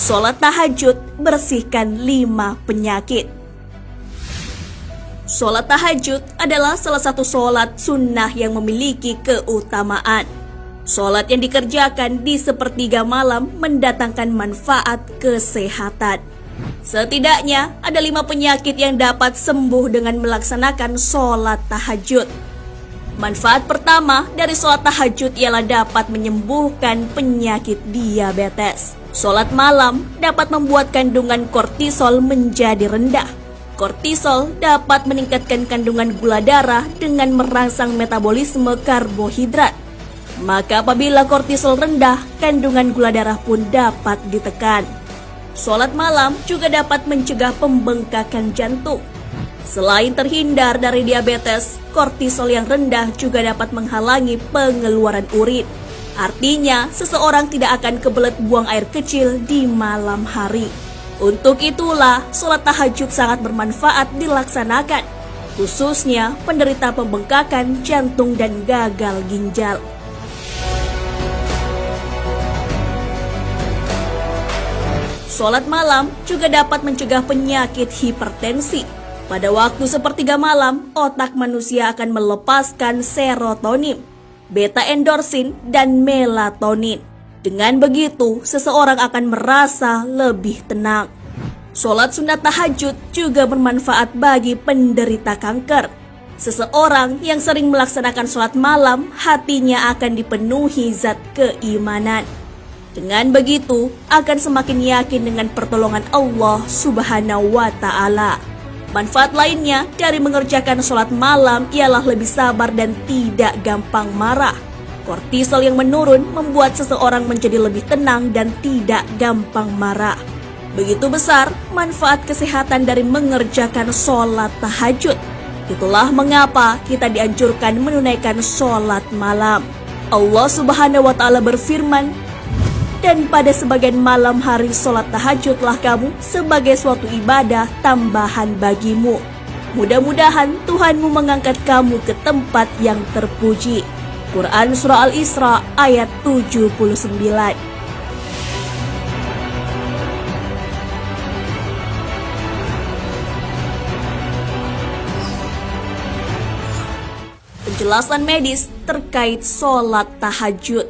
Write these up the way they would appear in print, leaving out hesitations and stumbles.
Sholat tahajud bersihkan 5 penyakit. Sholat tahajud adalah salah satu sholat sunnah yang memiliki keutamaan. Sholat yang dikerjakan di sepertiga malam mendatangkan manfaat kesehatan. Setidaknya ada 5 penyakit yang dapat sembuh dengan melaksanakan sholat tahajud. Manfaat pertama dari sholat tahajud ialah dapat menyembuhkan penyakit diabetes. Sholat malam dapat membuat kandungan kortisol menjadi rendah. Kortisol dapat meningkatkan kandungan gula darah dengan merangsang metabolisme karbohidrat. Maka apabila kortisol rendah, kandungan gula darah pun dapat ditekan. Sholat malam juga dapat mencegah pembengkakan jantung. Selain terhindar dari diabetes, kortisol yang rendah juga dapat menghalangi pengeluaran urin. Artinya, seseorang tidak akan kebelet buang air kecil di malam hari. Untuk itulah, sholat tahajud sangat bermanfaat dilaksanakan, khususnya penderita pembengkakan jantung dan gagal ginjal. Sholat malam juga dapat mencegah penyakit hipertensi. Pada waktu sepertiga malam, otak manusia akan melepaskan serotonin, beta endorfin, dan melatonin. Dengan begitu, seseorang akan merasa lebih tenang. Sholat sunat tahajud juga bermanfaat bagi penderita kanker. Seseorang yang sering melaksanakan sholat malam, hatinya akan dipenuhi zat keimanan. Dengan begitu, akan semakin yakin dengan pertolongan Allah Subhanahu wa Ta'ala. Manfaat lainnya dari mengerjakan sholat malam ialah lebih sabar dan tidak gampang marah. Kortisol yang menurun membuat seseorang menjadi lebih tenang dan tidak gampang marah. Begitu besar manfaat kesehatan dari mengerjakan sholat tahajud. Itulah mengapa kita dianjurkan menunaikan sholat malam. Allah Subhanahu wa Ta'ala berfirman, "Dan pada sebagian malam hari sholat tahajudlah kamu sebagai suatu ibadah tambahan bagimu. Mudah-mudahan Tuhanmu mengangkat kamu ke tempat yang terpuji." Quran Surah Al-Isra ayat 79. Penjelasan medis terkait sholat tahajud.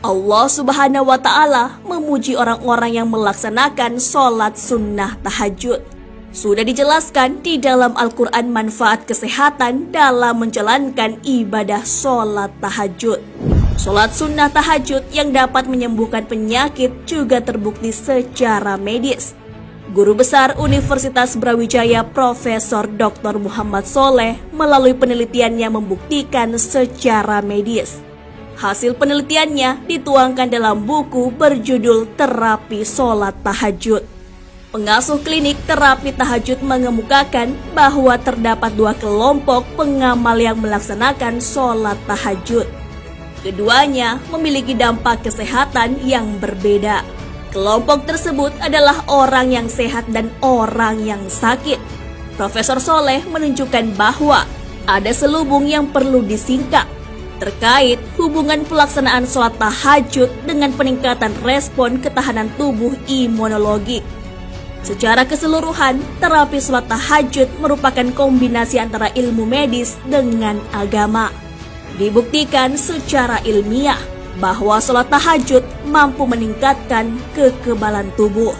Allah Subhanahu wa Ta'ala memuji orang-orang yang melaksanakan sholat sunnah tahajud. Sudah dijelaskan di dalam Al-Quran manfaat kesehatan dalam menjalankan ibadah sholat tahajud. Sholat sunnah tahajud yang dapat menyembuhkan penyakit juga terbukti secara medis. Guru Besar Universitas Brawijaya Profesor Dr. Muhammad Soleh melalui penelitiannya membuktikan secara medis. Hasil penelitiannya dituangkan dalam buku berjudul Terapi Sholat Tahajud. Pengasuh klinik terapi tahajud mengemukakan bahwa terdapat 2 kelompok pengamal yang melaksanakan sholat tahajud. Keduanya memiliki dampak kesehatan yang berbeda. Kelompok tersebut adalah orang yang sehat dan orang yang sakit. Profesor Soleh menunjukkan bahwa ada selubung yang perlu disingkap terkait hubungan pelaksanaan sholat tahajud dengan peningkatan respon ketahanan tubuh imunologik. Secara keseluruhan, terapi sholat tahajud merupakan kombinasi antara ilmu medis dengan agama. Dibuktikan secara ilmiah bahwa sholat tahajud mampu meningkatkan kekebalan tubuh.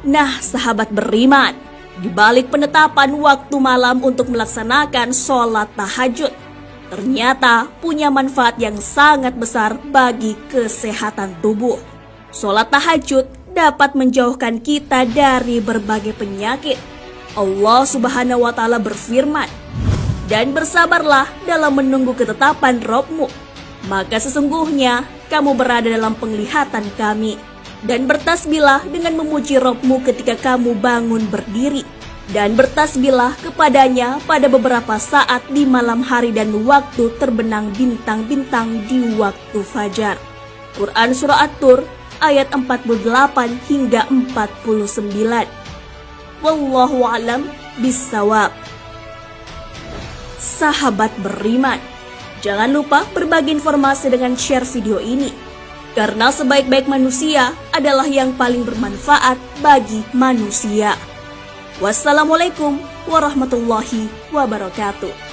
Nah, sahabat beriman, di balik penetapan waktu malam untuk melaksanakan sholat tahajud, ternyata punya manfaat yang sangat besar bagi kesehatan tubuh. Sholat tahajud dapat menjauhkan kita dari berbagai penyakit. Allah Subhanahu wa Ta'ala berfirman, "Dan bersabarlah dalam menunggu ketetapan Rabb-Mu, maka sesungguhnya kamu berada dalam penglihatan kami. Dan bertasbihlah dengan memuji Rabb-Mu ketika kamu bangun berdiri. Dan bertasbihlah kepadanya pada beberapa saat di malam hari dan waktu terbenam bintang-bintang di waktu fajar." Quran Surah At-Tur ayat 48 hingga 49. Wallahu a'lam bissawab. Sahabat beriman, Jangan lupa berbagi informasi dengan share video ini, karena sebaik-baik manusia adalah yang paling bermanfaat bagi manusia. Wassalamualaikum warahmatullahi wabarakatuh.